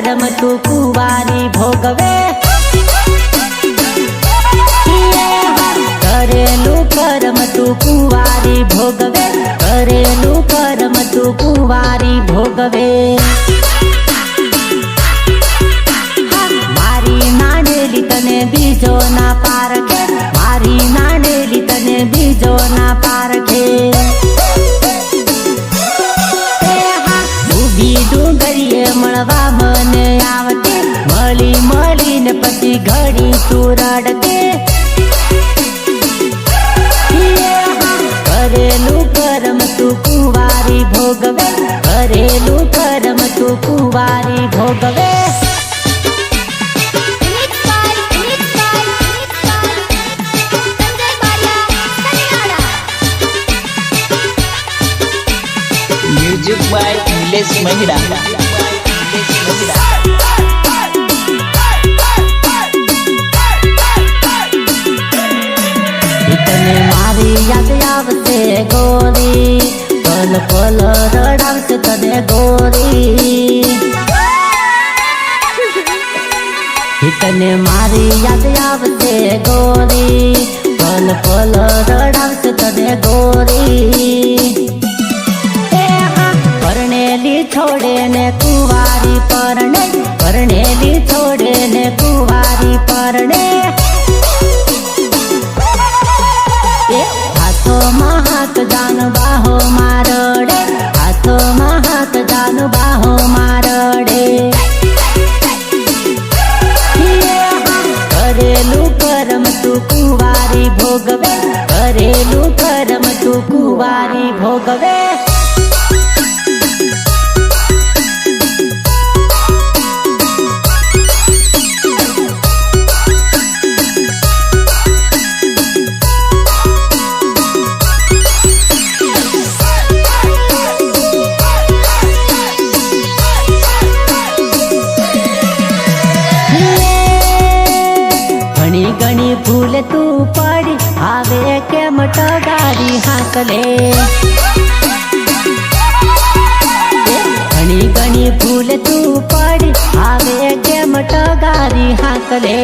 करम तू कुवारी भोगवे। करेलू करम तू कुवारी भोगवे, करेलू करम तू कुवारी भोगवे। मारी नानेली तने बीजो ना पारखे, मारी नानेली तने बीजो ना पारखे। ઊભી ડુંગરીએ મળવા મને આવતે, મળી મળીને પછી ઘડી તું રડતે। करेलू करम तू कुवारी भोगवे, करेलू करम तू कुवारी भोगवे। Music by Nilesh Mahida. तने मारी याद आवते गोरी, पल पल रडावते तने गोरी। तने मारी याद आवते गोरी, पल पल रडावते तने गोरी। परणेली छोड़े ने कुवारी परणे, परणेली छोड़े ने कुवारी परणे। हाथो महात जान बाहो मारडे, हाथो महात जान बाहो मारडे। करेलू करम तू कुवारी भोगवे, करेलू करम तू कुवारी भोगवे। घणी घणी भूल तू पड़ी आवे के मटगारी हाकले। घणी घणी भूल तू पड़ी आवे के मटगारी हाकले।